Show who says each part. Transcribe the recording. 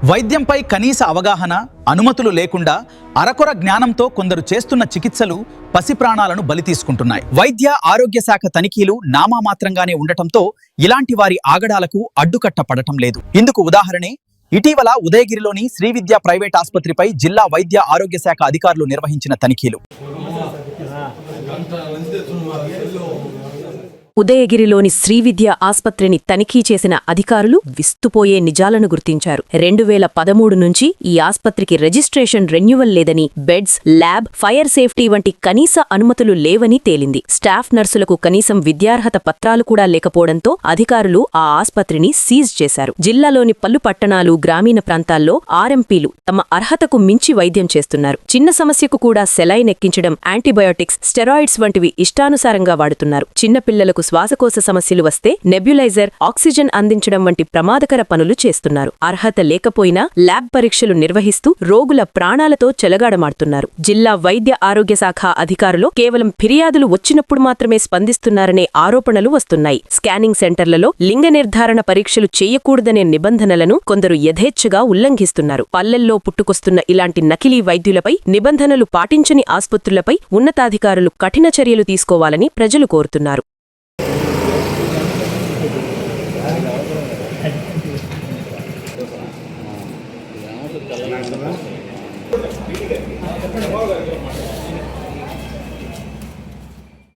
Speaker 1: వైద్యంపై కనీస అవగాహన, అనుమతులు లేకుండా అరకొర జ్ఞానంతో కొందరు చేస్తున్న చికిత్సలు పసిప్రాణాలను బలి తీసుకుంటున్నాయి. వైద్య ఆరోగ్య శాఖ తనిఖీలు నామమాత్రంగానే ఉండటంతో ఇలాంటి వారి ఆగడాలకు అడ్డుకట్ట పడటం లేదు. ఇందుకు ఉదాహరణే ఇటీవల ఉదయగిరిలోని శ్రీవిద్య ప్రైవేట్ ఆసుపత్రిపై జిల్లా వైద్య ఆరోగ్య శాఖ అధికారులు నిర్వహించిన తనిఖీలు.
Speaker 2: ఉదయగిరిలోని శ్రీవిద్య ఆస్పత్రిని తనిఖీ చేసిన అధికారులు విస్తుపోయే నిజాలను గుర్తించారు. 2013 నుంచి ఈ ఆస్పత్రికి రిజిస్ట్రేషన్ రెన్యువల్ లేదని, బెడ్స్, ల్యాబ్, ఫైర్ సేఫ్టీ వంటి కనీస అనుమతులు లేవని తేలింది. స్టాఫ్ నర్సులకు కనీసం విద్యార్హత పత్రాలు కూడా లేకపోవడంతో అధికారులు ఆ ఆస్పత్రిని సీజ్ చేశారు. జిల్లాలోని పలు పట్టణాలు, గ్రామీణ ప్రాంతాల్లో ఆర్ఎంపీలు తమ అర్హతకు మించి వైద్యం చేస్తున్నారు. చిన్న సమస్యకు కూడా సెలైన్ ఎక్కించడం, యాంటీబయోటిక్స్, స్టెరాయిడ్స్ వంటివి ఇష్టానుసారంగా వాడుతున్నారు. చిన్నపిల్లలకు శ్వాసకోశ సమస్యలు వస్తే నెబ్యులైజర్, ఆక్సిజన్ అందించడం వంటి ప్రమాదకర పనులు చేస్తున్నారు. అర్హత లేకపోయినా ల్యాబ్ పరీక్షలు నిర్వహిస్తూ రోగుల ప్రాణాలతో చెలగాడమాడుతున్నారు. జిల్లా వైద్య ఆరోగ్య శాఖ అధికారులు కేవలం ఫిర్యాదులు వచ్చినప్పుడు మాత్రమే స్పందిస్తున్నారనే ఆరోపణలు వస్తున్నాయి. స్కానింగ్ సెంటర్లలో లింగ నిర్ధారణ పరీక్షలు చేయకూడదనే నిబంధనలను కొందరు యథేచ్ఛగా ఉల్లంఘిస్తున్నారు. పల్లెల్లో పుట్టుకొస్తున్న ఇలాంటి నకిలీ వైద్యులపై, నిబంధనలు పాటించని ఆస్పత్రులపై ఉన్నతాధికారులు కఠిన చర్యలు తీసుకోవాలని ప్రజలు కోరుతున్నారు.